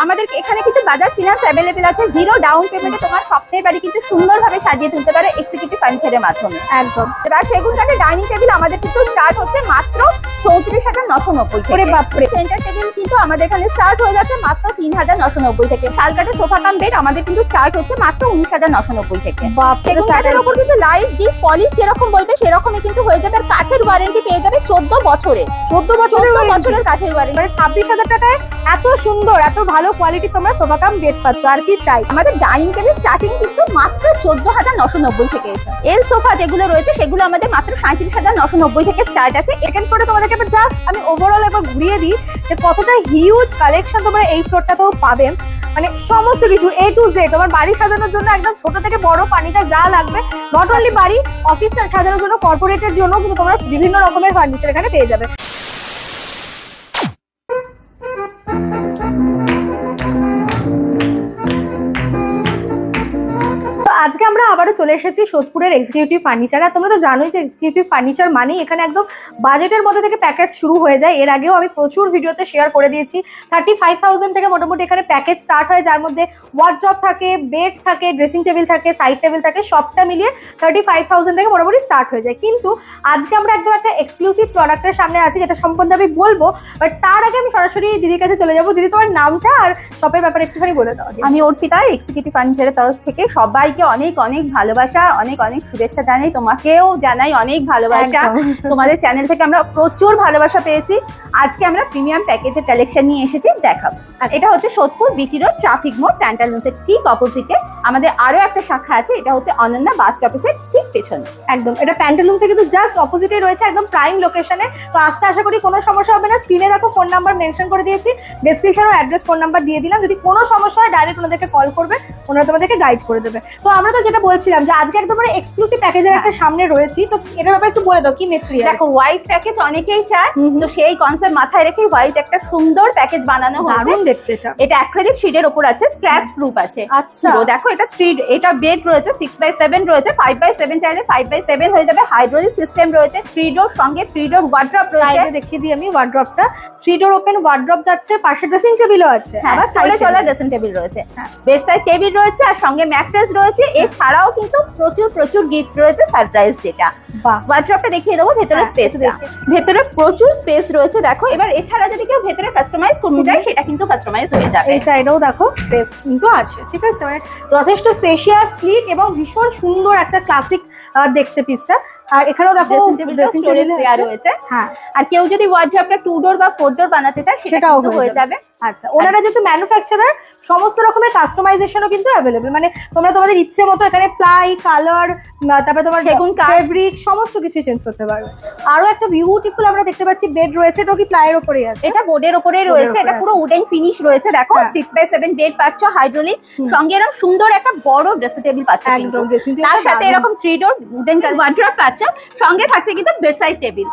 আমাদের এখানে কিন্তু বাজাজ ফিনান্স অ্যাভেলেবেল আছে। জিরো ডাউন পেমেন্টে তোমার স্বপ্নের বাড়ি কিন্তু সুন্দরভাবে সাজিয়ে তুলতে পারো এক্সিকিউটিভ ফার্নিচারের মাধ্যমে। একদম। এবার সেগুন কাঠের ডাইনিং টেবিল আমাদের কিন্তু স্টার্ট হচ্ছে মাত্র 34,990 থেকে। বাপরে। সেন্টার টেবিল কিন্তু আমাদের এখানে স্টার্ট হয়ে যাচ্ছে মাত্র 3,990 থেকে। শাল কাঠের সোফা কাম বেড আমাদের কিন্তু স্টার্ট হচ্ছে মাত্র 19,990 থেকে। সেগুন কাঠের উপর কিন্তু লাইট ডিপ পলিশ যেরকম বলবে সেরকমই কিন্তু হয়ে যাবে। কাঠের ওয়ারেন্টি পেয়ে যাবে 14 বছরে। 14 বছরের কাঠের ওয়ারেন্টি, মানে 26,000 টাকায় এত সুন্দর এত ভালো কোয়ালিটি তোমরা সোফা কাম বেড পাচ্ছ। আর কি চাই? আমাদের ডাইনিং টেবিল স্টার্টিং কিন্তু মাত্র 14,990 থেকে এসে। এল সোফা যেগুলো রয়েছে সেগুলো আমাদের মাত্র 37,990 থেকে স্টার্ট আছে। এখান ফ্লোরে তোমাদেরকে জাস্ট আমি ওভারঅল একবার ঘুরিয়ে দিই যে কতটা হিউজ কালেকশন তোমরা এই ফ্লোরটাতেও পাবেন। মানে সমস্ত কিছু A to Z তোমার বাড়ি সাজানোর জন্য একদম ছোট থেকে বড় ফার্নিচার যা লাগবে, নট অনলি বাড়ি, অফিস সাজানোর জন্য, কর্পোরেটের জন্য কিন্তু তোমরা বিভিন্ন রকমের ফার্নিচার এখানে পেয়ে যাবে। আজকে আমরা আবারও চলে এসেছি সোদপুরের এক্সিকিউটিভ ফার্নিচার। আর তোমরা তো জানোই যে এক্সিকিউটিভ ফার্নিচার মানেই এখানে একদম বাজেটের মধ্যে থেকে প্যাকেজ শুরু হয়ে যায়। এর আগেও আমি প্রচুর ভিডিওতে শেয়ার করে দিয়েছি। 35,000 থেকে মোটামুটি এখানে প্যাকেজ স্টার্ট হয়, যার মধ্যে ওয়ার্ড্রপ থাকে, বেড থাকে, ড্রেসিং টেবিল থাকে, সাইড টেবিল থাকে, সবটা মিলিয়ে 35,000 থেকে মোটামুটি স্টার্ট হয়ে যায়। কিন্তু আজকে আমরা একদম একটা এক্সক্লুসিভ প্রোডাক্টের সামনে আছি যেটা সম্বন্ধে আমি বলবো, বাট তার আগে আমি সরাসরি দিদির কাছে চলে যাবো। দিদি, তোমার নামটা আর শপের ব্যাপারে একটুখানি বলে দাও। আমি অর্পিতা, এক্সিকিউটিভ ফার্নিচারের তরফ থেকে সবাইকে অনেক অনেক ভালোবাসা, অনেক অনেক শুভেচ্ছা জানাই। তোমাকেও জানাই অনেক ভালোবাসা। তোমাদের চ্যানেল থেকে আমরা প্রচুর ভালোবাসা পেয়েছি। আজকে আমরা প্রিমিয়াম প্যাকেজের কালেকশন নিয়ে এসেছি, দেখাবো। এটা হচ্ছে সোদপুর বিটি রোড ট্রাফিক মোড় প্যান্টালুন্সের ঠিক অপোজিটে। আমাদের আরো একটা শাখা আছে, এটা হচ্ছে অনন্যা বাস স্টপেজের ঠিক পেছনে। একদম, এটা প্যান্টালুন্সে কিন্তু জাস্ট অপোজিটে রয়েছে, একদম প্রাইম লোকেশনে। তো আসতে আশা করি কোনো সমস্যা হবে না। স্ক্রিনে দেখো ফোন নাম্বার মেনশন করে দিয়েছি, ডেসক্রিপশনও অ্যাড্রেস ফোন নাম্বার দিয়ে দিলাম। যদি কোনো সমস্যা হয় ডাইরেক্ট ওনাদেরকে কল করবে, ওনারা তোমাদেরকে গাইড করে দেবে। তো আমরা তো যেটা বলছিলাম যে আজকে একদম এক্সক্লুসিভ প্যাকেজের একটা সামনে রয়েছি, তো এটার ব্যাপারে একটু বলে দাও কি মেটেরিয়াল। দেখো, হোয়াইট প্যাকেজ অনেকেই চায়, তো সেই কনসেপ্ট মাথায় রেখে হোয়াইট একটা সুন্দর প্যাকেজ বানানো হয়েছে। দারুণ দেখতে এটা অ্যাক্রিলিক শীটের উপর আছে, স্ক্র্যাচ প্রুফ আছে। আচ্ছা, তো দেখো এটা বেড রয়েছে, 6x7 রয়েছে, 5x7 চাইলে 5x7 হয়ে যাবে। হাইড্রোলিক সিস্টেম রয়েছে, 3 ডোর সঙ্গে 3 ডোর ওয়ার্ড্রপ রয়েছে। দেখিয়ে দিই আমি ওয়ার্ড্রপটা। 3 ডোর ওপেন ওয়ার্ড্রপ যাচ্ছে, পাশে ড্রেসিং টেবিলও আছে, আবার সাইডে চলা ড্রেসিং টেবিল রয়েছে, বেড সাইড টেবিল রয়েছে, আর সঙ্গে ম্যাট্রেস রয়েছে। এছাড়াও কিন্তু প্রচুর গিফট রয়েছে, সারপ্রাইজ। যেটা ওয়ার্ড্রপটা দেখিয়ে দেবো, ভেতরে স্পেস, ভেতরে প্রচুর স্পেস রয়েছে। দেখো, এবার এছাড়া যদি কেউ ভেতরে কাস্টমাইজ করতে চায় সেটা কিন্তু কাস্টমাইজ হয়ে যাবে। এই সাইডেও দেখো স্পেস কিন্তু আছে, ঠিক আছে, মানে যথেষ্ট স্পেশিয়াস, স্লিক এবং ভীষণ সুন্দর একটা ক্লাসিক দেখতে পিসটা। আর এখানেও দেখো ড্রেসিং টেবিল রয়েছে। হ্যাঁ, আর কেউ যদি ওয়ার্ড্রপটা 2 ডোর বা 4 ডোর বানাতে চায় সেটাও হয়ে যাবে। আচ্ছা, ওনারা যেহেতু ম্যানুফ্যাকচারার, সমস্ত রকমের কাস্টমাইজেশনও কিন্তু অ্যাভেলেবল। মানে তোমরা তোমাদের ইচ্ছে মতো এখানে প্লাই, কালার, তারপরে তোমার সেগুন ফেব্রিক সমস্ত কিছু চেঞ্জ করতে পারবে। আরো একটা বিউটিফুল আমরা দেখতে পাচ্ছি বেড রয়েছে, এটা কি প্লাইয়ের উপরেই আছে? এটা বোর্ডের উপরেই রয়েছে, এটা পুরো উডেন ফিনিশ রয়েছে। দেখো, 6x7 বেড পাচ্ছ, হাইড্রোলিক, সঙ্গে এরকম সুন্দর একটা বড় ড্রেসিং টেবিল পাচ্ছ। একদম, তার সাথে এরকম 3 ডোর উডেন ওয়ার্ড্রপ পাচ্ছ, সঙ্গে থাকছে কিন্তু বেডসাইড টেবিল।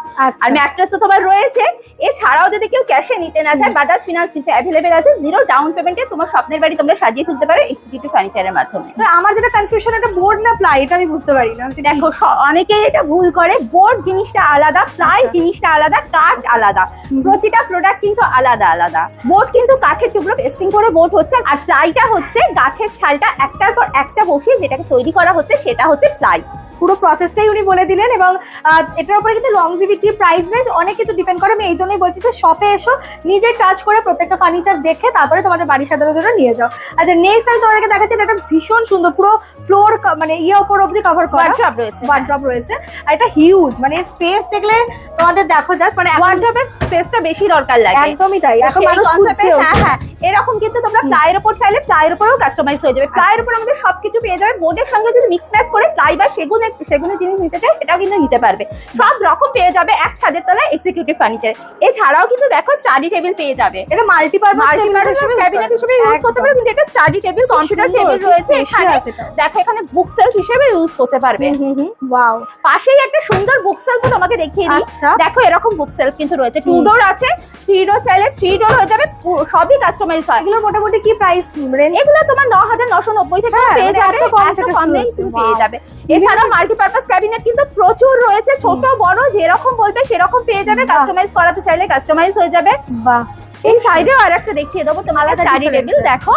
আর ম্যাট্রেস তো তোমার রয়েছে। এছাড়াও যদি কেউ ক্যাশে নিতে না চায়, বাজাজ ফিনান্স কিন্তু অ্যাভেলেবেল আছে। জিরো ডাউন পেমেন্টে তোমার স্বপ্নের বাড়ি তোমরা সাজিয়ে তুলতে পারো এক্সিকিউটিভ ফার্নিচারের মাধ্যমে। আমার যেটা কনফিউশন, এটা বোর্ড না প্লাই, এটা আমি বুঝতে পারি না। দেখো, অনেকেই এটা ভুল করে। বোর্ড জিনিসটা আলাদা, প্লাই জিনিসটা আলাদা, কাঠ আলাদা। প্রতিটা প্রোডাক্ট কিন্তু আলাদা আলাদা। বোর্ড কিন্তু কাঠের টুকরো পেস্টিং করে বোর্ড হচ্ছে, আর প্লাইটা হচ্ছে গাছের ছালটা একটার পর একটা বসিয়ে যেটাকে তৈরি করা হচ্ছে সেটা হচ্ছে প্লাই। পুরো প্রসেসটাই উনি বলে দিলেন। এবং এটার উপরে কিন্তু লংজিভিটি, প্রাইস রেঞ্জ অনেক কিছু ডিপেন্ড করে। আমি এই জন্যই বলছি যে শপে এসো, নিজে টাচ করে প্রত্যেকটা ফার্নিচার দেখে তারপরে তোমাদের বাড়ি সাজানোর জন্য নিয়ে যাও। আচ্ছা, নেক্সট আমি তোমাদেরকে দেখাচ্ছি, এটা ভীষণ সুন্দর, পুরো ফ্লোর মানে ওপর অব্দি কভার করা ওয়ার্ড্রপ রয়েছে। আর এটা হিউজ, মানে স্পেস দেখলে তোমাদের দেখো জাস্ট, মানে ওয়ার্ড্রপের স্পেসটা বেশি দরকার লাগে। একদমই তাই, এখন মানুষ খুঁজছে। হ্যাঁ, এরকম কিন্তু তোমরা প্লাইয়ের উপর চাইলে প্লাইয়ের উপরেও কাস্টমাইজ হয়ে যাবে। প্লাইয়ের উপর আমাদের সবকিছু পেয়ে যাবে। বোর্ডের সঙ্গে যদি মিক্স ম্যাচ করে প্লাই বা সেগুনের জিনিস নিতে চাই সেটাও কিন্তু নিতে পারবে। সব রকম পেয়ে যাবে এক ছাদের তলায় এক্সিকিউটিভ ফার্নিচার। এছাড়াও কিন্তু দেখো স্টাডি টেবিল পেয়ে যাবে। এটা মাল্টিপারপাস ক্যাবিনেট হিসেবে ইউজ করতে পারবে, কিন্তু এটা স্টাডি টেবিল, কম্পিউটার টেবিল রয়েছে এখানে। দেখো, এখানে বুক সেলফ হিসেবে ইউজ করতে পারবে। ওয়াও, পাশেই একটা সুন্দর বুক সেলফ তোমাকে দেখিয়ে দিই। দেখো, এরকম বুক সেলফ কিন্তু রয়েছে। 2 ডোর আছে, 3 ডোর চাইলে 3 ডোর হয়ে যাবে। সবই কাস্টমাইজ কাস্টমাইজ হয়। এগুলো মোটামুটি কি প্রাইস রেঞ্জ? এগুলো তোমার 9990 থেকে পেয়ে যাবে, এত কমে তুমি পেয়ে যাবে। এছাড়া মাল্টিপারপাস ক্যাবিনেট কিন্তু প্রচুর রয়েছে, ছোট বড় যেরকম বলবে সেরকম পেয়ে যাবে। কাস্টমাইজ করাতে চাইলে কাস্টমাইজ হয়ে যাবে। বাহ, এই সাইডেও আরেকটা দেখিয়ে দেবো তোমাকে, স্টাডি টেবিল দেখো।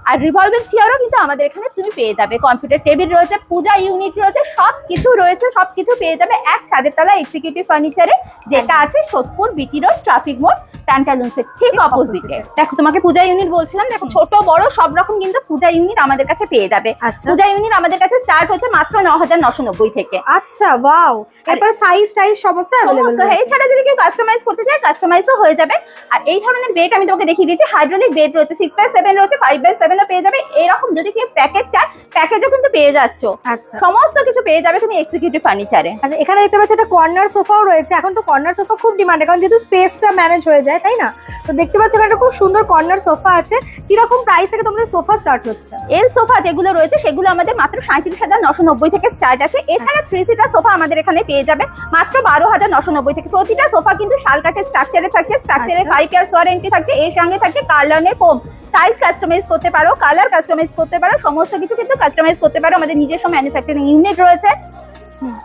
আর রিভলভিং চেয়ারও কিন্তু আমাদের এখানে তুমি পেয়ে যাবে। কম্পিউটার টেবিল রয়েছে, পূজা ইউনিট রয়েছে, সবকিছু রয়েছে, সবকিছু পেয়ে যাবে এক ছাদের তলা এক্সিকিউটিভ ফার্নিচারে, যেটা আছে সোদপুর বিটি রোড ট্রাফিক মোড় প্যান্টালুন্সের ঠিক অপোজিটে। দেখো তোমাকে পূজা ইউনিট বলছিলাম, দেখো ছোট বড় সব রকম কিন্তু পূজা ইউনিট আমাদের কাছে পেয়ে যাবে। পূজা ইউনিট আমাদের কাছে স্টার্ট হচ্ছে মাত্র 9990 থেকে। আচ্ছা, ওয়াও। এরপর সাইজ টাইজ সমস্ত अवेलेबल আছে। এছাড়া যদি কেউ কাস্টমাইজ করতে চায় কাস্টমাইজও হয়ে যাবে। আর এই ধরনের বেড আমি তোমাকে দেখিয়ে দিয়েছি, হাইড্রোলিক বেড রয়েছে, 6x7 রয়েছে, 5x7 ও পেয়ে যাবে। এরকম যদি কেউ প্যাকেজ চায় প্যাকেজও কিন্তু পেয়ে যাচ্ছ। আচ্ছা, সমস্ত কিছু পেয়ে যাবে তুমি এক্সিকিউটিভ ফার্নিচারে। আচ্ছা, এখানে দেখতে পাচ্ছি একটা কর্নার সোফাও রয়েছে। এখন তো কর্নার সোফা খুব ডিমান্ড, কারণ যেহেতু স্পেসটা ম্যানেজ হয়ে যায়, তাই না? তো দেখতে পাচ্ছ এখানে খুব সুন্দর কর্নার সোফা আছে। কিরকম প্রাইস থেকে তোমাদের সোফা স্টার্ট হচ্ছে? এল সোফা যেগুলো রয়েছে সেগুলো আমাদের মাত্র 37,990 থেকে স্টার্ট আছে। এছাড়া 3 সিটার সোফা আমাদের এখানে পেয়ে যাবে মাত্র 12,990 থেকে। প্রতিটা সোফা কিন্তু শালকাঠের স্ট্রাকচারে থাকছে, স্ট্রাকচারে 5 ইয়ার্স ওয়ারেন্টি থাকছে, এর সঙ্গে থাকছে কার্লানের ফোম। সাইজ কাস্টমাইজ করতে পারো, কালার কাস্টমাইজ করতে পারো, সমস্ত কিছু কিন্তু কাস্টমাইজ করতে পারো। আমাদের নিজস্ব ম্যানুফ্যাকচারিং ইউনিট রয়েছে।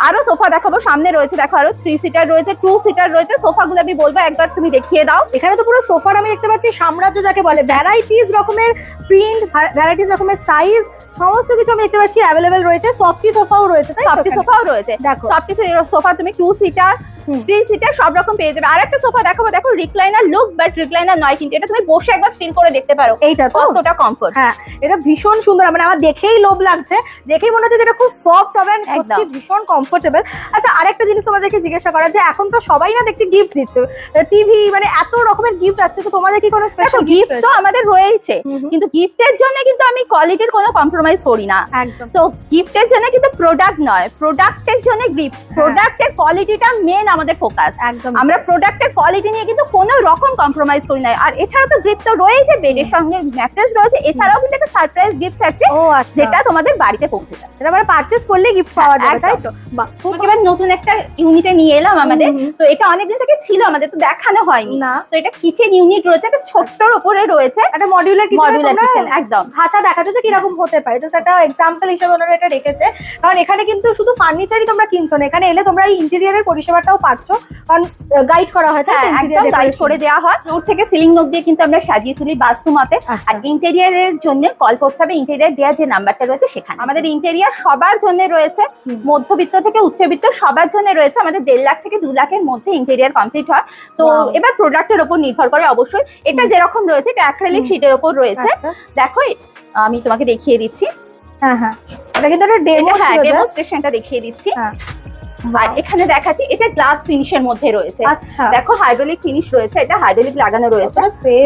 আরো সোফা দেখাবো, সামনে রয়েছে দেখো, আরো 3 সিটার রয়েছে, 2 সিটার রয়েছে। সোফাগুলো আমি বলবো একবার তুমি দেখিয়ে দাও। এখানে তো পুরো সোফার আমি দেখতে পাচ্ছি সাম্রাজ্য যাকে বলে, ভ্যারাইটিস রকমের প্রিন্ট, ভ্যারাইটিস রকমের সাইজ, সমস্ত কিছু আমি দেখতে পাচ্ছি অ্যাভেলেবেল রয়েছে। সফটি সোফাও রয়েছে, তাই সফটি সোফাও রয়েছে। দেখো সফটি সোফা তুমি 2 সিটার 3 সিটার সব রকম পেয়ে যাবে। আর একটা সোফা দেখাবো, দেখো রিক্লাইনার লুক, বাট রিক্লাইনার নয়, কিন্তু এটা তুমি বসে একবার ফিল করে দেখতে পারো এইটা কতটা কমফোর্ট। হ্যাঁ, এটা ভীষণ সুন্দর, মানে আমার দেখেই লোভ লাগছে, দেখেই মনে হচ্ছে যেটা খুব সফট হবে, সত্যি ভীষণ কমফোর্টেবল। আচ্ছা, আরেকটা জিনিস তোমাদেরকে জিজ্ঞাসা করা, যে এখন তো সবাই না দেখছি গিফট দিচ্ছে, টিভি, মানে এত রকমের গিফট আসছে, তো তোমাদের কি কোনো স্পেশাল গিফট? তো আমাদের রয়েছে, কিন্তু গিফটের জন্য কিন্তু আমি কোয়ালিটির কোনো কম্প্রোমাইজ করি না। একদম। তো গিফটের জন্য কিন্তু প্রোডাক্ট নয়, প্রোডাক্টের জন্য গিফট। প্রোডাক্টের কোয়ালিটিটা মেন আমাদের ফোকাস। আমরা প্রোডাক্টের কোয়ালিটি নিয়ে কিন্তু কোনো রকম কম্প্রোমাইজ করি না। আর এছাড়া তো গিফট তো রয়েছে, বেডের সঙ্গে ম্যাট্রেস রয়েছে, এছাড়াও কিন্তু একটা সারপ্রাইজ গিফট থাকছে, যেটা তোমাদের বাড়িতে পৌঁছে যাবে। এটা মানে পারচেজ করলে গিফট পাওয়া যাবে, তাই তো? বাহ, এবার নতুন একটা ইউনিটে নিয়ে এলাম আমাদের। তো এটা অনেকদিন থেকে ছিল, আমাদের তো দেখানো হয়নি না। তো এটা কিচেন ইউনিট রয়েছে, একটা ছোট্টর উপরে রয়েছে একটা মডিউলার কিচেন, একদম ধাঁচা দেখাচ্ছে যে কিরকম হতে পারে। জাস্ট একটা এক্সাম্পল হিসেবে ওনারা এটা রেখেছে, কারণ এখানে কিন্তু শুধু ফার্নিচারই তোমরা কিনছো না, এখানে এলে তোমরা এই ইন্টেরিয়রের পরিষেবাটাও পাচ্ছ, কারণ গাইড করা হয়, তাই ইন্টেরিয়র গাইড করে দেওয়া হয়। ফ্লোর থেকে সিলিং অবধি কিন্তু আমরা সাজিয়ে তুলি বাস্তু মতে। আর ইন্টেরিয়রের জন্য কল করতে হবে ইন্টেরিয়র দেওয়ার যে নাম্বারটা রয়েছে সেখানে। আমাদের ইন্টেরিয়র সবার জন্য রয়েছে, মধ্যবিত্ত থেকে উচ্চবিত্ত সবার জন্য রয়েছে। আমাদের 1.5 লাখ থেকে 2 লাখের মধ্যে ইন্টেরিয়র কমপ্লিট হয়। তো এবার প্রোডাক্টের উপর নির্ভর করে অবশ্যই। এটা যেরকম রয়েছে এটা অ্যাক্রিলিক শীটের উপর রয়েছে। দেখো আমি তোমাকে দেখিয়ে দিচ্ছি। হ্যাঁ হ্যাঁ, এটা কিন্তু একটা ডেমোস্ট্রেশনটা দেখিয়ে দিচ্ছি। আর এখানে দেখাচ্ছি এটা গ্লাস ফিনিশের মধ্যে রয়েছে। আচ্ছা, দেখো হাইড্রোলিক ফিনিশ রয়েছে, এটা হাইড্রোলিক লাগানো রয়েছে।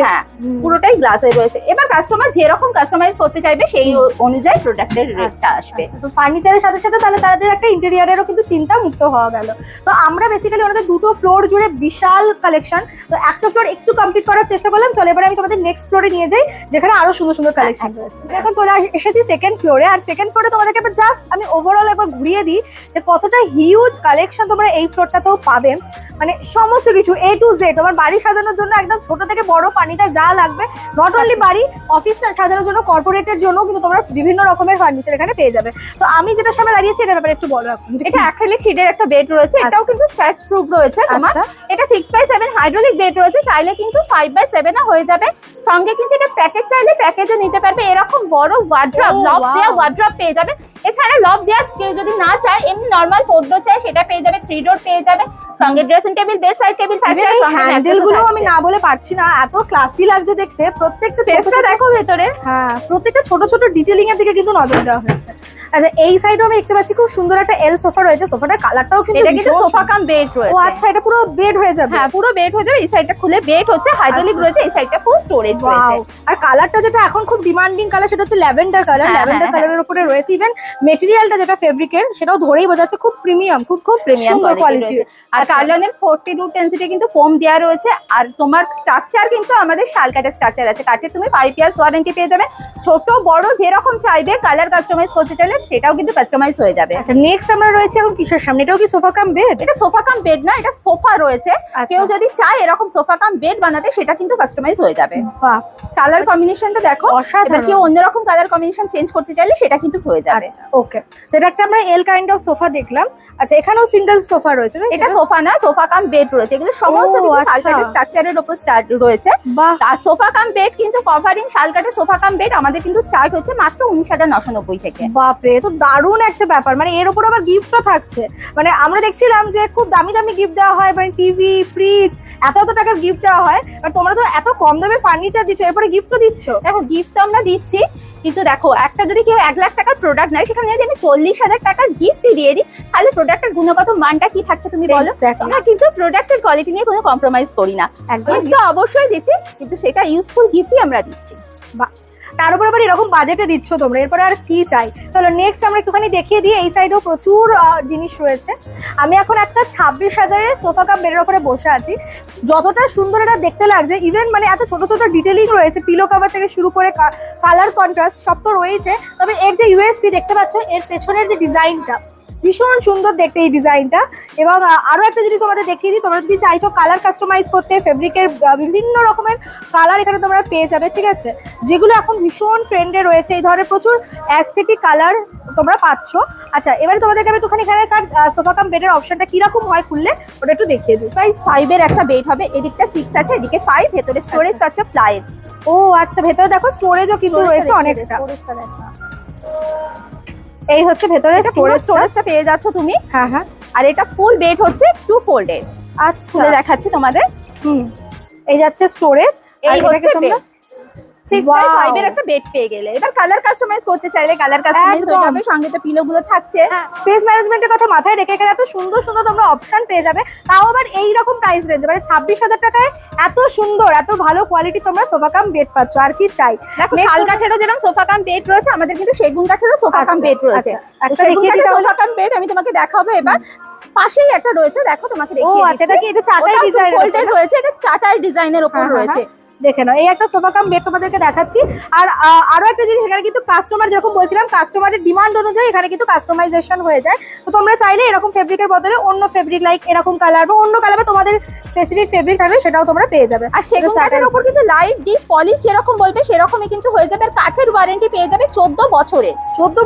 হ্যাঁ, পুরোটাই গ্লাসের রয়েছে। এবার কাস্টমার যেরকম কাস্টমাইজ করতে চাইবে সেই অনুযায়ী প্রোডাক্টের রেটটা আসবে। তো ফার্নিচারের সাথে সাথে তাহলে তাদের একটা ইন্টেরিয়রেরও কিন্তু চিন্তা মুক্ত হওয়া গেল। তো আমরা বেসিক্যালি ওনাদের দুটো ফ্লোর জুড়ে বিশাল কালেকশন, তো একটা ফ্লোর একটু কমপ্লিট করার চেষ্টা করলাম। চলে এবার আমি তোমাদের নেক্সট ফ্লোরে নিয়ে যাই, যেখানে আরো সুন্দর সুন্দর কালেকশন রয়েছে। এখন চলে এসেছি সেকেন্ড ফ্লোরে, আর সেকেন্ড ফ্লোরে তোমাদেরকে জাস্ট আমি ওভারঅল একবার ঘুরিয়ে দিই যে কতটা হিউজ কালেকশন তোমরা এই ফ্লোরটাতেও পাবে। মানে সমস্ত কিছু A to Z, তোমার বাড়ি সাজানোর জন্য একদম ছোট থেকে বড় ফার্নিচার যা লাগবে, নট অনলি বাড়ি, অফিস সাজানোর জন্য, কর্পোরেটের জন্য কিন্তু তোমরা বিভিন্ন রকমের ফার্নিচার এখানে পেয়ে যাবে। তো আমি যেটা সামনে দাঁড়িয়েছি এটার ব্যাপারে একটু বলো। এটা অ্যাক্রিলিক শীটের একটা বেড রয়েছে, এটাও কিন্তু স্ক্র্যাচ প্রুফ রয়েছে তোমার। এটা 6x7 হাইড্রোলিক বেড রয়েছে, চাইলে কিন্তু 5x7 হয়ে যাবে। সঙ্গে কিন্তু এটা প্যাকেজ চাইলে প্যাকেজও নিতে পারবে। এরকম বড় ওয়ার্ড্রপ, লক দেওয়া ওয়ার্ড্রপ পেয়ে যাবে। এছাড়া লক দেওয়া কেউ যদি না চায়, এমনি নরমাল 4 ডোর চায়, সেটা পেয়ে যাবে। 3 ডোর পেয়ে যাবে, সঙ্গে dressing table, bed side table থাকবে। হ্যান্ডেলগুলো আমি না বলে পারছি না, এত ক্লাসি লাগছে দেখতে। প্রত্যেকটা স্পেসটা দেখো ভেতরে, হ্যাঁ, প্রত্যেকটা ছোট ছোট ডিটেইলিং এর দিকে কিন্তু নজর দেওয়া হয়েছে। আচ্ছা, এই সাইডেও আমি দেখতে পাচ্ছি খুব সুন্দর একটা এল সোফা রয়েছে। সোফাটার কালারটাও কিন্তু এটা কিন্তু সোফা কাম বেড রয়েছে। ও আচ্ছা, এটা পুরো বেড হয়ে যাবে? হ্যাঁ, পুরো বেড হয়ে যাবে। এই সাইডটা খুলে বেড হচ্ছে, হাইড্রোলিক রয়েছে, এই সাইডটা ফুল স্টোরেজ রয়েছে। আর কালারটা যেটা এখন খুব ডিমান্ডিং কালার, সেটা হচ্ছে ল্যাভেন্ডার কালার। ল্যাভেন্ডার কালারের উপরে রয়েছে। ইভেন মেটেরিয়ালটা যেটা ফেব্রিকের, সেটাও ধরেই বোঝাচ্ছে খুব প্রিমিয়াম, খুব প্রিমিয়াম কোয়ালিটি। আর কার্লনের 42 ডেনসিটি কিন্তু ফোম দেওয়া রয়েছে। আর তোমার স্ট্রাকচার কিন্তু আমাদের শালকাঠের স্ট্রাকচার আছে। কাঠে তুমি 5 ইয়ার্স ওয়ারেন্টি পেয়ে যাবে। ছোট বড় যেরকম চাইবে, কালার কাস্টমাইজ করতে চাইলে সেটাও কিন্তু কাস্টমাইজ হয়ে যাবে। আচ্ছা নেক্সট আমরা রয়েছে এখন কিসের সামনে, এটাও কি সোফা কাম বেড? এটা সোফা কাম বেড না, এটা সোফা রয়েছে। কেউ যদি চায় এরকম সোফা কাম বেড বানাতে সেটা কিন্তু কাস্টমাইজ হয়ে যাবে। বাহ, কালার কম্বিনেশনটা দেখো, এবার কেউ অন্যরকম কালার কম্বিনেশন চেঞ্জ করতে চাইলে সেটা কিন্তু হয়ে যাবে। ওকে, তো এটা একটা আমরা এল কাইন্ড অফ সোফা দেখলাম। আচ্ছা এখানেও সিঙ্গেল সোফা রয়েছে না? এটা সোফা না, সোফা কাম বেড রয়েছে। এগুলো সমস্ত কিছু শালকাঠের স্ট্রাকচারের উপর স্টার্ট রয়েছে। আর সোফা কাম বেড কিন্তু কভারিং শালকাঠের সোফা কাম বেড আমাদের কিন্তু স্টার্ট হচ্ছে মাত্র 19,990 থেকে। বাপরে, তো দারুণ একটা ব্যাপার। মানে এর উপর আবার গিফটও থাকছে। মানে আমরা দেখছিলাম যে খুব দামি দামি গিফট দেওয়া হয়, মানে টিভি, ফ্রিজ, এত টাকার গিফট দেওয়া হয়, আর তোমরা তো এত কম দামে ফার্নিচার দিচ্ছ, এরপরে গিফটও দিচ্ছ। দেখো গিফট তো আমরা দিচ্ছি, কিন্তু দেখো একটা যদি কেউ 1 লাখ টাকার প্রোডাক্ট নেয়, সেখানে যদি আমি 40,000 টাকার গিফট দিয়ে দিই, তাহলে প্রোডাক্টের গুণগত মানটা কি থাকছে তুমি বলো? আমরা কিন্তু প্রোডাক্টের কোয়ালিটি নিয়ে কোনো কম্প্রোমাইজ করি না। গিফট অবশ্যই দিচ্ছি, কিন্তু সেটা ইউজফুল গিফটই আমরা দিচ্ছি। বাহ, তার উপর আবার এরকম বাজেটে দিচ্ছ তোমরা, এরপরে আর কি চাই। চলো নেক্সট আমরা একটুখানি দেখিয়ে দিই। এই সাইডেও প্রচুর জিনিস রয়েছে। আমি এখন একটা 26,000-এর সোফা কাপ বেডের উপরে বসে আছি। যতটা সুন্দর এটা দেখতে লাগছে, ইভেন মানে এত ছোট ছোট ডিটেলিং রয়েছে, পিলো কভার থেকে শুরু করে কালার কন্ট্রাস্ট সব তো রয়েছে। তবে এর যে ইউএসপি দেখতে পাচ্ছ, এর পেছনের যে ডিজাইনটা ভীষণ সুন্দর দেখতে এই ডিজাইনটা। এবং আরো একটা জিনিস তোমাদের দেখিয়ে দিই, তোমরা যদি চাইছো কালার কাস্টমাইজ করতে, ফেব্রিকের বিভিন্ন রকমের কালার এখানে তোমরা পেয়ে যাবে, ঠিক আছে? যেগুলো এখন ভীষণ ট্রেন্ডে রয়েছে, এই ধরনের প্রচুর অ্যাস্থেটিক কালার তোমরা পাচ্ছ। আচ্ছা এবারে তোমাদেরকে আমি একটুখানি এখানকার সোফা কাম বেডের অপশনটা কিরকম হয় খুললে ওটা একটু দেখিয়ে দিই। প্রাইস 5-এর একটা বেড হবে, এদিকটা 6 আছে, এদিকে 5, ভেতরে স্টোরেজ পাচ্ছ প্লাইয়ের। ও আচ্ছা, ভেতরে দেখো স্টোরেজও কিন্তু রয়েছে অনেকটা। এই হচ্ছে ভেতরে স্টোরেজটা পেয়ে যাচ্ছ তুমি। হ্যাঁ হ্যাঁ। আর এটা ফুল বেড হচ্ছে 2 ফোল্ডের। আচ্ছা খুলে দেখাচ্ছি তোমাদের। এই যাচ্ছে স্টোরেজ, এই হচ্ছে বেড। 6x5-এর একটা বেড পেয়ে গেলে এবার কালার কাস্টমাইজ করতে চাইলে কালার কাস্টমাইজ হয়ে যাবে। সঙ্গে তো পিলো গুলো থাকছে। স্পেস ম্যানেজমেন্টের কথা মাথায় রেখে এখানে এত সুন্দর সুন্দর তোমরা অপশন পেয়ে যাবে, তাও আবার এই রকম প্রাইস রেঞ্জে। মানে 26,000 টাকায় এত সুন্দর এত ভালো কোয়ালিটি তোমরা সোফা কাম বেড পাচ্ছ। আর কি চাই? দেখো শাল কাঠেরও যেরকম সোফা কাম বেড রয়েছে, আমাদের কিন্তু সেগুন কাঠেরও সোফা কাম বেড রয়েছে। একটা দেখিয়ে দিই সোফা কাম বেড আমি তোমাকে দেখাবো এবার। পাশেই একটা রয়েছে, দেখো তোমাকে দেখিয়ে দিচ্ছি। ও আচ্ছা, এটা কি এটা চাটাই ডিজাইন রয়েছে? এটা চাটাই ডিজাইনের উপর রয়েছে। দেখে নাও, এই একটা সোফা কাম বেড তোমাদেরকে দেখাচ্ছি। আর আরো একটা জিনিস, এখানে কিন্তু কাস্টমার যেরকম বলছিলাম, কাস্টমারের ডিমান্ড অনুযায়ী এখানে কিন্তু কাস্টমাইজেশন হয়ে যায়। তো তোমরা চাইলে এরকম ফেব্রিকের বদলে অন্য ফেব্রিক লাইক এরকম কালার বা অন্য কালার বা তোমাদের স্পেসিফিক ফেব্রিক থাকলে সেটাও তোমরা পেয়ে যাবে। আর সেগুন কাঠের উপর কিন্তু লাইট ডিপ পলিশ যেরকম বলবে সেরকমই কিন্তু হয়ে যাবে। আর কাঠের ওয়ারেন্টি পেয়ে যাবে 14 বছরের। 14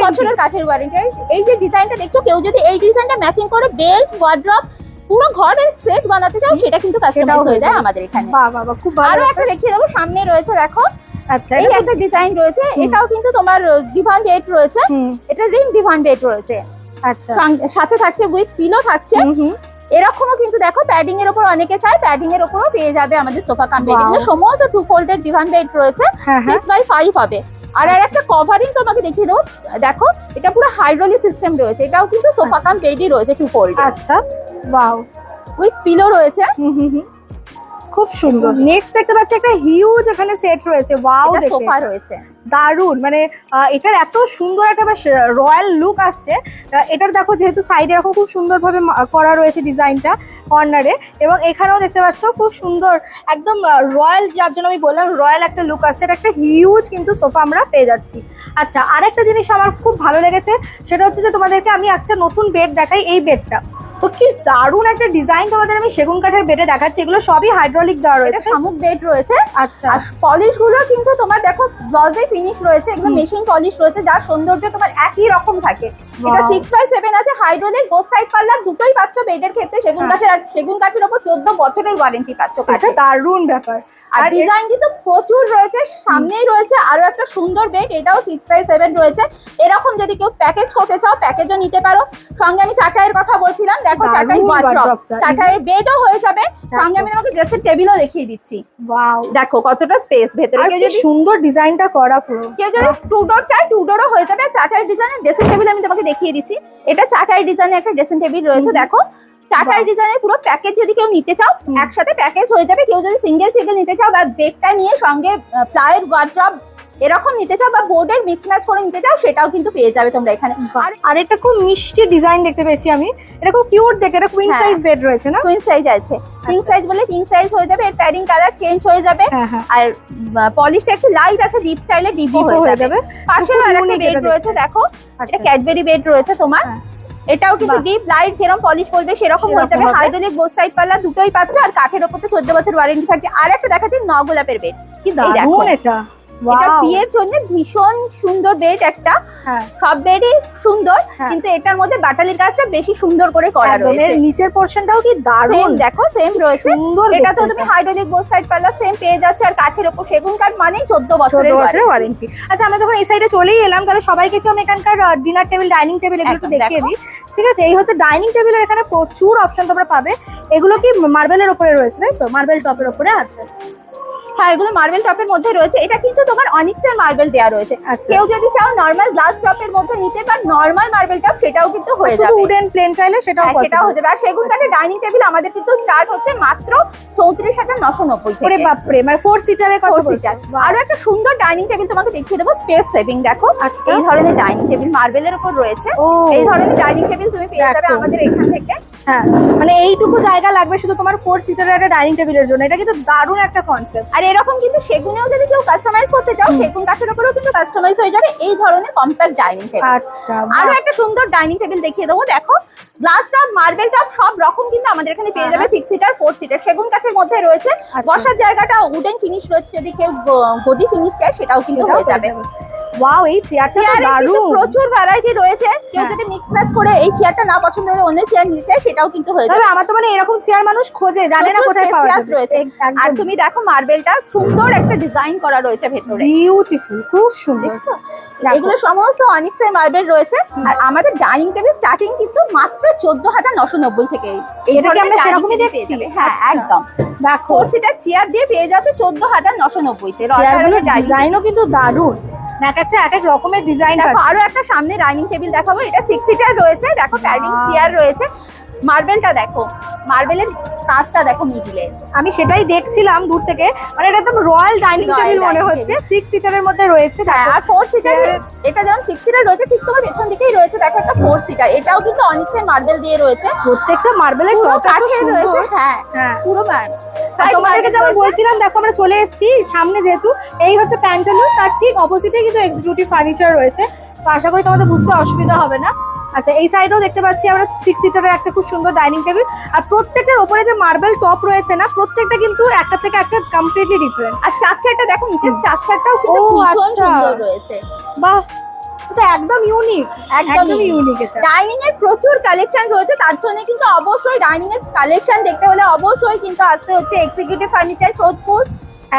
বছরের কাঠের ওয়ারেন্টি। এই যে ডিজাইনটা দেখছো, কেউ যদি এই ডিজাইনটা ম্যাচিং করে বেল্ট, ওয়ার্ড্রপ, পুরো ঘরের সেট বানাতে চাও, সেটা কিন্তু কাস্টমাইজ হয়ে যায় আমাদের এখানে। বাহ বাহ বাহ, খুব ভালো। আরো একটা দেখিয়ে দেবো, সামনে রয়েছে দেখো। আচ্ছা, এই একটা ডিজাইন রয়েছে, এটাও কিন্তু তোমার ডিভান বেড রয়েছে। এটা রিং ডিভান বেড রয়েছে। আচ্ছা, সাথে থাকছে উইথ পিলো থাকছে। এরকমও কিন্তু দেখো প্যাডিং এর উপর অনেকে চায়, প্যাডিং এর উপরও পেয়ে যাবে আমাদের সোফা কাম বেড। এগুলো সমস্ত 2 ফোল্ডেড ডিভান বেড রয়েছে, 6x5 হবে। আর একটা কভারিং তোমাকে দেখিয়ে দেবো, দেখো এটা পুরো হাইড্রোলিক সিস্টেম রয়েছে। এটাও কিন্তু সোফা কাম বেডই রয়েছে 2 ফোল্ড। আচ্ছা ওয়াও, উইথ পিলো রয়েছে। খুব সুন্দর। নেক্সট দেখতে পাচ্ছি একটা হিউজ এখানে সেট রয়েছে। ওয়াও, এটা সোফা রয়েছে, দারুন। মানে এটার এত সুন্দর একটা রয়্যাল লুক আসছে। এটার দেখো যেহেতু সাইডে এরকম খুব সুন্দরভাবে করা রয়েছে ডিজাইনটা কর্নারে, এবং এখানেও দেখতে পাচ্ছ খুব সুন্দর একদম রয়্যাল, যার জন্য আমি বললাম রয়্যাল একটা লুক আসছে। এটা একটা হিউজ কিন্তু সোফা আমরা পেয়ে যাচ্ছি। আচ্ছা, আরেকটা জিনিস আমার খুব ভালো লেগেছে, সেটা হচ্ছে যে তোমাদেরকে আমি একটা নতুন বেড দেখাই। এই বেডটা তো কি দারুণ একটা ডিজাইন তোমাদের আমি সেগুন কাঠের বেডে দেখাচ্ছি। এগুলো সবই হাইড্রোলিক দেওয়া রয়েছে, শামুক বেড রয়েছে। আচ্ছা, আর পলিশ গুলো কিন্তু তোমার দেখো গ্লসে ফিনিশ রয়েছে, এগুলো মেশিন পলিশ রয়েছে, যার সৌন্দর্য তোমার একই রকম থাকে। এটা 6x7 আছে, হাইড্রোলিক, বোথ সাইড পাল্লা দুটোই পাচ্ছ বেডের ক্ষেত্রে সেগুন কাঠের। আর সেগুন কাঠের উপর 14 বছরের ওয়ারেন্টি পাচ্ছ। এটা দারুণ ব্যাপার। আর ডিজাইন কিন্তু প্রচুর রয়েছে। সামনেই রয়েছে আরো একটা সুন্দর বেড, এটাও 6x7 রয়েছে। এরকম যদি কেউ প্যাকেজ করতে চাও, প্যাকেজও নিতে পারো। সঙ্গে আমি চাটাইয়ের কথা বলছিলাম, দেখো চাটাই ওয়ার্ড্রপ, চাটাইয়ের বেডও হয়ে যাবে। সঙ্গে আমি তোমাকে ড্রেসের টেবিলও দেখিয়ে দিচ্ছি। ওয়াও, দেখো কতটা স্পেস ভেতরে। কেউ যদি সুন্দর ডিজাইনটা করা, পুরো কেউ যদি 2 ডোর চায় 2 ডোরও হয়ে যাবে। চাটাইয়ের ডিজাইনের ড্রেসিং টেবিল আমি তোমাকে দেখিয়ে দিচ্ছি। এটা চাটাইয়ের ডিজাইনের একটা ড্রেসিং টেবিল রয়েছে। দেখো চাটাই ডিজাইনের পুরো প্যাকেজ যদি কেউ নিতে চাও, একসাথে প্যাকেজ হয়ে যাবে। কেউ যদি সিঙ্গেল নিতে চাও বা বেডটা নিয়ে সঙ্গে প্লাইয়ের ওয়ার্ড্রপ এরকম নিতে চাও বা বোর্ডের মিক্স ম্যাচ করে নিতে চাও সেটাও কিন্তু পেয়ে যাবে তোমরা এখানে। আর এটা খুব মিষ্টি ডিজাইন দেখতে পেয়েছি আমি, এটা খুব কিউট দেখে, এটা কুইন সাইজ বেড রয়েছে না? কুইন সাইজ আছে, কিং সাইজ বলে কিং সাইজ হয়ে যাবে, এর প্যাডিং কালার চেঞ্জ হয়ে যাবে। আর পলিশটা একটু লাইট আছে, ডিপ চাইলে ডিপও হয়ে যাবে। পাশেও আরেকটা বেড রয়েছে দেখো, এটা ক্যাডবেরি বেড রয়েছে তোমার, এটাও কিন্তু ডিপ লাইট যেরকম পলিশ বলবে সেরকম হয়ে যাবে। হাইড্রোলিক বোথ সাইড পাল্লা দুটোই পাচ্ছ, আর কাঠের উপর তো 14 বছর ওয়ারেন্টি থাকছে। আর একটা দেখাচ্ছি ন গোলাপের বেড, কি দারুণ এটা, এটা বিয়ের জন্য ভীষণ সুন্দর বেড একটা। সব বেডই সুন্দর, কিন্তু এটার মধ্যে বাটালির কাজটা বেশি সুন্দর করে করা রয়েছে। নিচের পোরশনটাও কি দারুণ, দেখো সেম রয়েছে। এটা তো তুমি হাইড্রোলিক বোথ সাইড পাল্লা সেম পেয়ে যাচ্ছে, আর কাঠের উপর সেগুন কাঠ মানেই 14 বছরের ওয়ারেন্টি। আচ্ছা আমরা যখন এই সাইডে চলেই এলাম, তাহলে সবাইকে একটু আমি এখানকার ডিনার টেবিল, ডাইনিং টেবিল এগুলো একটু দেখিয়ে দিই। ঠিক আছে, এই হচ্ছে ডাইনিং টেবিলের, এখানে প্রচুর অপশন তোমরা পাবে। এগুলো কি মার্বেলের উপরে রয়েছে তাই তো? মার্বেল টপের উপরে আছে। হ্যাঁ, এগুলো মার্বেল টপের মধ্যে রয়েছে। এটা কিন্তু তোমার অনিক্সের মার্বেল দেওয়া রয়েছে। কেউ যদি চাও নরমাল গ্লাস টপের মধ্যে নিতে পার, নরমাল মার্বেল টপ সেটাও কিন্তু হয়ে যাবে। শুধু উডেন প্লেন চাইলে সেটাও হয়ে যাবে। আর সেগুন কাঠের ডাইনিং টেবিল আমাদের কিন্তু স্টার্ট হচ্ছে মাত্র 34,990 থেকে। ওরে বাপ রে, মানে 4 সিটারে কত বলছো? আরো একটা সুন্দর ডাইনিং টেবিল তোমাকে দেখিয়ে দেবো, স্পেস সেভিং। দেখো এই ধরনের ডাইনিং টেবিল মার্বেলের উপর রয়েছে। এই ধরনের ডাইনিং টেবিল তুমি পেয়ে যাবে আমাদের এখান থেকে। হ্যাঁ, মানে এইটুকু জায়গা লাগবে শুধু তোমার 4 সিটারের একটা ডাইনিং টেবিলের জন্য। এটা কিন্তু দারুণ একটা কনসেপ্ট। আর এরকম কিন্তু সেগুনেও যদি কেউ কাস্টমাইজ করতে চাও, সেগুন কাঠের উপরেও কিন্তু কাস্টমাইজ হয়ে যাবে এই ধরনের কম্প্যাক্ট ডাইনিং টেবিল। আচ্ছা, আরো একটা সুন্দর ডাইনিং টেবিল দেখিয়ে দেবো। দেখো গ্লাস টপ, মার্বেল টপ সব রকম কিন্তু আমাদের এখানে পেয়ে যাবে। 6 সিটার 4 সিটার সেগুন কাঠের মধ্যে রয়েছে। বসার জায়গাটা উডেন ফিনিশ রয়েছে, যদি কেউ গদি ফিনিশ চায় সেটাও কিন্তু হয়ে যাবে। ওয়াও, এই চেয়ারটা তো দারুণ, প্রচুর ভ্যারাইটি রয়েছে। কেউ যদি মিক্স ম্যাচ করে এই চেয়ারটা না পছন্দ হয় অন্য চেয়ার নিতে চায় সেটাও কিন্তু হয়ে যাবে। আমার তো মানে এরকম চেয়ার মানুষ খোঁজে, জানে না কোথায় পাওয়া যাবে। রয়েছে। আর তুমি দেখো মার্বেলটা সুন্দর একটা ডিজাইন করা রয়েছে ভেতরে, বিউটিফুল, খুব সুন্দর। এগুলো সমস্ত অনিক্সের মার্বেল রয়েছে। আর আমাদের ডাইনিং টেবিল স্টার্টিং কিন্তু মাত্র 14,990 থেকে। এটাকে আমরা সেরকমই দেখছি। হ্যাঁ একদম, দেখো 4 সিটার চেয়ার দিয়ে পেয়ে যাবে 14,990 তে। চেয়ারগুলোর ডিজাইনও কিন্তু দারুণ, এক এক রকমের ডিজাইন আছে। আরো একটা সামনে ডাইনিং টেবিল দেখাবো, এটা 6 সিটার রয়েছে। দেখো প্যাডিং চেয়ার রয়েছে। মার্বেলটা দেখো, মার্বেলের কাজটা দেখো মিডিলে, আমি সেটাই দেখছিলাম দূর থেকে, মানে এটা একদম রয়্যাল ডাইনিং টেবিল মনে হচ্ছে। 6 সিটারের মধ্যে রয়েছে। দেখো আর 4 সিটার, এটা যেমন 6 সিটার রয়েছে ঠিক তোমার পেছন দিকেই রয়েছে দেখো একটা 4 সিটার, এটাও কিন্তু অনিক্সের মার্বেল দিয়ে রয়েছে। প্রত্যেকটা মার্বেলের কাঠের রয়েছে। হ্যাঁ পুরো তোমাদেরকে যেমন বলছিলাম, দেখো আমরা চলে এসেছি সামনে, যেহেতু এই হচ্ছে প্যান্টালুস, তার ঠিক অপোজিটে কিন্তু এক্সিকিউটিভ ফার্নিচার রয়েছে। তো আশা করি তোমাদের বুঝতে অসুবিধা হবে না। আচ্ছা, এই সাইডেও দেখতে পাচ্ছি আমরা 6 সিটারের একটা খুব সুন্দর ডাইনিং টেবিল। আর প্রত্যেকটার উপরে যে মার্বেল টপ রয়েছে না, প্রত্যেকটা কিন্তু একটা থেকে একটা কমপ্লিটলি ডিফারেন্ট। আর স্ট্রাকচারটা দেখো, নিচের স্ট্রাকচারটাও কিন্তু ভীষণ সুন্দর রয়েছে। বাহ, এটা একদম ইউনিক, একদম ইউনিক। এটা ডাইনিং এর প্রচুর কালেকশন রয়েছে, তার জন্য কিন্তু অবশ্যই ডাইনিং এর কালেকশন দেখতে হলে অবশ্যই কিন্তু আসতে হচ্ছে এক্সিকিউটিভ ফার্নিচার সোদপুর।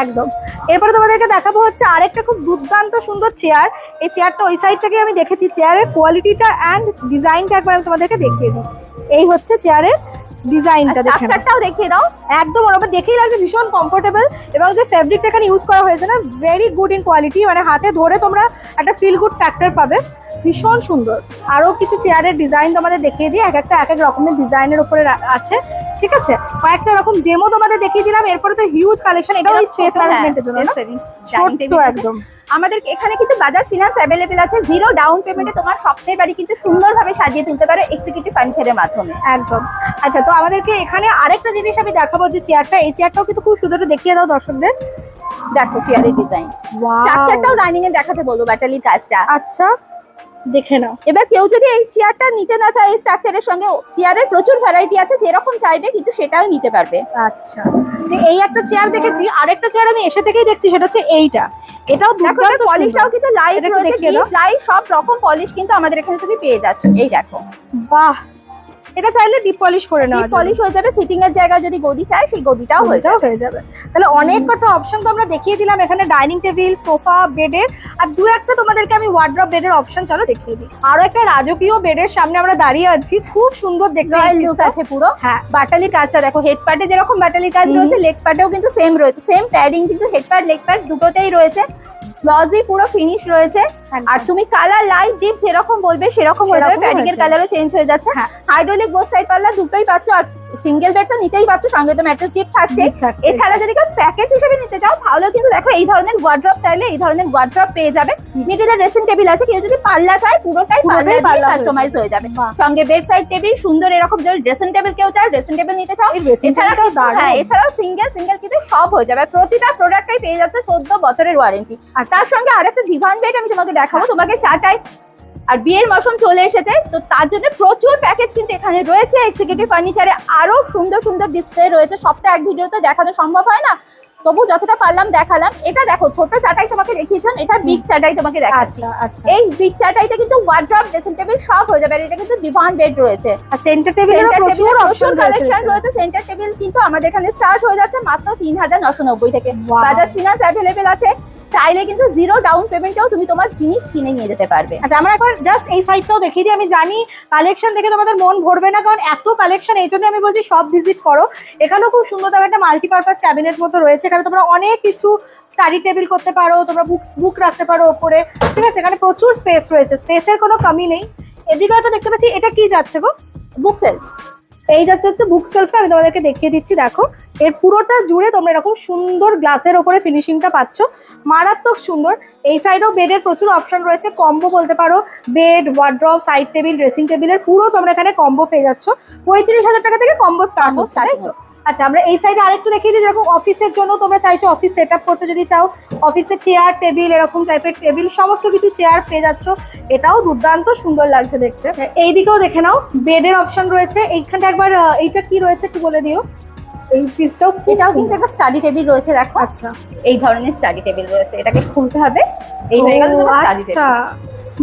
একদম। এরপরে তোমাদেরকে দেখাবো হচ্ছে আরেকটা খুব দুর্দান্ত সুন্দর চেয়ার। এই চেয়ারটা ওই সাইড থেকে আমি দেখেছি, চেয়ারের কোয়ালিটিটা অ্যান্ড ডিজাইনটা একবার আমি তোমাদেরকে দেখিয়ে দিই। এই হচ্ছে চেয়ারের ডিজাইনটা, স্ট্রাকচারটাও দেখিয়ে দাও। একদম ওর উপর দেখেই লাগছে ভীষণ কমফোর্টেবল, এবং যে ফেব্রিকটা এখানে ইউজ করা হয়েছে না, ভেরি গুড ইন কোয়ালিটি, মানে হাতে ধরে তোমরা একটা ফিল গুড ফ্যাক্টর পাবে, ভীষণ সুন্দর। আরও কিছু চেয়ারের ডিজাইন তোমাদের দেখিয়ে দিই, এক এক রকমের ডিজাইনের উপরে আছে। ঠিক আছে, কয়েকটা রকম ডেমো তোমাদের দেখিয়ে দিলাম। এরপরে তো হিউজ কালেকশন, এটাও স্পেস ম্যানেজমেন্টের জন্য একদম। আমাদের এখানে কিন্তু বাজাজ ফিনান্স অ্যাভেলেবেল আছে। 0 ডাউন পেমেন্টে তোমার স্বপ্নের বাড়ি কিন্তু সুন্দরভাবে সাজিয়ে তুলতে পারো এক্সিকিউটিভ ফার্নিচারের মাধ্যমে। একদম। আচ্ছা, তো আমাদেরকে এখানে আরেকটা জিনিস আমি দেখাবো, যে চেয়ারটা, এই চেয়ারটাও কিন্তু খুব সুন্দর, দেখিয়ে দাও দর্শকদের। দেখো চেয়ারের ডিজাইন, স্ট্রাকচারটাও ডাইনিং এ দেখাতে বলবো, ব্যাটালির কাজটা। আচ্ছা, দেখে নাও। এবার কেউ যদি এই চেয়ারটা নিতে না চায়, এই স্ট্রাকচারের সঙ্গে চেয়ারের প্রচুর ভ্যারাইটি আছে, যেরকম চাইবে কিন্তু সেটাও নিতে পারবে। আচ্ছা, তো এই একটা চেয়ার দেখেছি, আরেকটা চেয়ার আমি এসে থেকেই দেখছি, সেটা হচ্ছে এইটা। এটাও দুর্দান্ত, পলিশটাও কিন্তু লাইট রয়েছে, লাইট সব রকম পলিশ কিন্তু আমাদের এখানে তুমি পেয়ে যাচ্ছ। এই দেখো, বাহ, এটা চাইলে ডিপ পলিশ করে নেওয়া যাবে, পলিশ হয়ে যাবে। সিটিং এর জায়গা যদি গদি চাই, সেই গদিটাও হয়ে যাবে। তাহলে অনেক কটা অপশন তো আমরা দেখিয়ে দিলাম এখানে, ডাইনিং টেবিল, সোফা, বেডের। আর দু একটা তোমাদেরকে আমি ওয়ার্ড্রপ বেডের অপশন চলো দেখিয়ে দিই। আরো একটা রাজকীয় বেডের সামনে আমরা দাঁড়িয়ে আছি, খুব সুন্দর দেখতে, রয়্যাল লুক আছে পুরো। হ্যাঁ, বাটালির কাজটা দেখো, হেড পার্টে যেরকম বাটালির কাজ রয়েছে, লেগ পার্টেও কিন্তু সেম রয়েছে। সেম প্যাডিং কিন্তু হেড পার্ট লেগ পার্ট দুটোতেই রয়েছে। গ্লসি পুরো ফিনিশ রয়েছে। আর তুমি কালার লাইট ডিপ যেরকম বলবে সেরকম হয়ে যাবে, প্যাডিং এর কালারও চেঞ্জ হয়ে যাচ্ছে। হাইড্রোলিক বোথ সাইড পাল্লা দুটোই পাচ্ছ, আর সিঙ্গেল বেড তো নিতেই পাচ্ছ, সঙ্গে তো ম্যাট্রেস গিফট থাকছে। এছাড়া যদি কেউ প্যাকেজ হিসেবে নিতে চাও তাহলেও কিন্তু দেখো এই ধরনের ওয়ার্ড্রপ চাইলে এই ধরনের ওয়ার্ড্রপ পেয়ে যাবে। মিডিলে ড্রেসিং টেবিল আছে, কেউ যদি পাল্লা চায় পুরোটাই পাল্লা দিয়ে কাস্টমাইজ হয়ে যাবে। সঙ্গে বেড সাইড টেবিল সুন্দর এরকম, যদি ড্রেসিং টেবিল কেউ চায় ড্রেসিং টেবিল নিতে চাও, এছাড়াও সিঙ্গেল কিন্তু সব হয়ে যাবে। প্রতিটা প্রোডাক্টই পেয়ে যাচ্ছে 14 বছরের ওয়ারেন্টি। আর তার সঙ্গে আরেকটা ডিভান বেড আমি তোমাকে দেখাবো, তোমাকে চাটাই। আর বিয়ের মৌসুম চলে এসেছে, তো তার জন্য প্রচুর প্যাকেজ কিন্তু এখানে রয়েছে। এক্সিকিউটিভ ফার্নিচারে আরো সুন্দর সুন্দর ডিসপ্লে রয়েছে, সবটা এক ভিডিওতে দেখানো সম্ভব হয় না, তবু যতটা পারলাম দেখালাম। এটা দেখো ছোট চাটাই তোমাকে দেখিয়েছিলাম, এটা বিগ চাটাই তোমাকে দেখাচ্ছি। এই বিগ চাটাইতে কিন্তু ওয়ার্ড্রপ ড্রেসিং টেবিল সব হয়ে যাবে। আর এটা কিন্তু ডিভান বেড রয়েছে, আর সেন্টার টেবিলেরও প্রচুর অপশন কালেকশন রয়েছে। সেন্টার টেবিল কিন্তু আমাদের এখানে স্টার্ট হয়ে যাচ্ছে মাত্র 3990 থেকে। বাজাজ ফিনান্স অ্যাভেলেবেল আছে, চাইলে কিন্তু 0 ডাউন পেমেন্টেও তুমি তোমার জিনিস কিনে নিয়ে যেতে পারবে। আচ্ছা, আমরা একবার জাস্ট এই সাইডটাও দেখিয়ে দিই। আমি জানি কালেকশন দেখে তোমাদের মন ভরবে না, কারণ এত কালেকশন, এই জন্য আমি বলছি সব ভিজিট করো। এখানেও খুব সুন্দর একটা মাল্টিপারপাস ক্যাবিনেট মতো রয়েছে, এখানে তোমরা অনেক কিছু স্টাডি টেবিল করতে পারো, তোমরা বুক রাখতে পারো ওপরে, ঠিক আছে। এখানে প্রচুর স্পেস রয়েছে, স্পেসের কোনো কমি নেই। এদিকে একটা দেখতে পাচ্ছি, এটা কি যাচ্ছে গো? বুক সেলফ। এই যাচ্ছে হচ্ছে বুক সেলফটা, আমি তোমাদেরকে দেখিয়ে দিচ্ছি। দেখো এর পুরোটা জুড়ে তোমরা এরকম সুন্দর গ্লাসের ওপরে ফিনিশিংটা পাচ্ছ, মারাত্মক সুন্দর। এই সাইডেও বেডের প্রচুর অপশন রয়েছে, কম্বো বলতে পারো, bed, wardrobe, side table, dressing টেবিলের পুরো তোমরা এখানে কম্বো পেয়ে যাচ্ছ। 35,000 টাকা থেকে কম্বো স্টার্ট হচ্ছে, তাই তো? আচ্ছা, আমরা এই সাইডে আরেকটু দেখিয়ে দিই, যেরকম অফিসের জন্য তোমরা চাইছো অফিস সেট আপ করতে, যদি চাও অফিসের চেয়ার টেবিল, এরকম টাইপের টেবিল, সমস্ত কিছু চেয়ার পেয়ে যাচ্ছ। এটাও দুর্দান্ত সুন্দর লাগছে দেখতে। এই দিকেও দেখে নাও, বেডের অপশন রয়েছে। এইখানটা একবার এইটা কি রয়েছে একটু বলে দিও। এই পিসটাও, এটাও কিন্তু একটা স্টাডি টেবিল রয়েছে, দেখো। আচ্ছা, এই ধরনের স্টাডি টেবিল রয়েছে, এটাকে খুলতে হবে, এই হয়ে গেল তোমার স্টাডি টেবিল।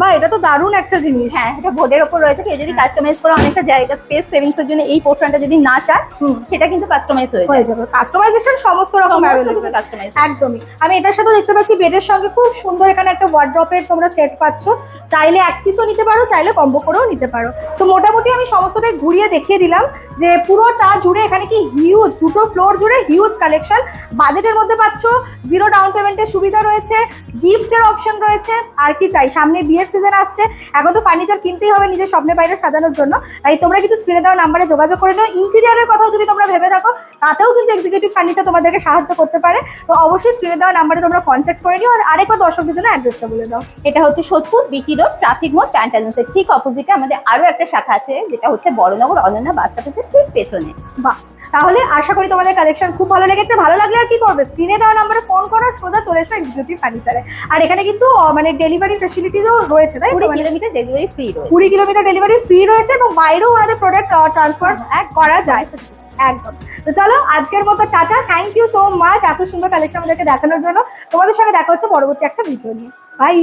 বা এটা তো দারুণ একটা জিনিস। হ্যাঁ, এটা বোর্ডের উপর রয়েছে, কেউ যদি কাস্টমাইজ করে অনেকটা জায়গা স্পেস সেভিংস এর জন্য এই পোর্শনটা যদি না চায় সেটা কিন্তু কাস্টমাইজ হয়ে যাবে। কাস্টমাইজেশন সমস্ত রকম अवेलेबल, কাস্টমাইজ একদমই। আমি এটার সাথে দেখতে পাচ্ছি বেডের সঙ্গে খুব সুন্দর এখানে একটা ওয়ার্ড্রপের তোমরা সেট পাচ্ছ, চাইলে এক পিসও নিতে পারো, চাইলে কম্বো করেও নিতে পারো। তো মোটামুটি আমি সমস্তটাই ঘুরিয়ে দেখিয়ে দিলাম যে পুরোটা জুড়ে এখানে কি হিউজ, দুটো ফ্লোর জুড়ে হিউজ কালেকশন। বাজেটের মধ্যে পাচ্ছ, 0 ডাউন পেমেন্টের সুবিধা রয়েছে, গিফটের অপশন রয়েছে। আর কি চাই, সামনে বিয়ের সিজন আসছে, এখন তো ফার্নিচার কিনতেই হবে নিজের স্বপ্নের বাইরে সাজানোর জন্য। তাই তোমরা কিন্তু স্ক্রিনে দেওয়া নাম্বারে যোগাযোগ করে নিও। ইন্টেরিয়ারের কথাও যদি তোমরা ভেবে থাকো, তাতেও কিন্তু এক্সিকিউটিভ ফার্নিচার তোমাদেরকে সাহায্য করতে পারে। তো অবশ্যই স্ক্রিনে দেওয়া নাম্বারে তোমরা কন্ট্যাক্ট করে নিও। আর আরেকবার দর্শকদের জন্য অ্যাড্রেসটা বলে দাও। এটা হচ্ছে সোদপুর বিটি রোড, ট্রাফিক মোড়, প্যান্টালুন্সের ঠিক অপোজিটে আমাদের আরো একটা শাখা আছে, যেটা হচ্ছে বড়নগর অনন্যা বাস স্টপেজের ঠিক পেছনে। বাহ, তাহলে আশা করি তোমাদের কালেকশন খুব ভালো লেগেছে। ভালো লাগলে আর কি করবে, স্ক্রিনে দেওয়া নাম্বারে ফোন করো, সোজা চলে এসো এক্সিকিউটিভ ফার্নিচারে। আর এখানে কিন্তু মানে ডেলিভারি ফ্যাসিলিটিসও রয়েছে, তাই 20 কিলোমিটার ডেলিভারি ফ্রি রয়েছে। 20 কিলোমিটার ডেলিভারি ফ্রি রয়েছে, এবং বাইরেও ওনাদের প্রোডাক্ট ট্রান্সফার করা যায় একদম। তো চলো আজকের মতো tata, thank you so much এত সুন্দর কালেকশন আমাদেরকে দেখানোর জন্য। তোমাদের সঙ্গে দেখা হচ্ছে পরবর্তী একটা ভিডিও নিয়ে। বাই।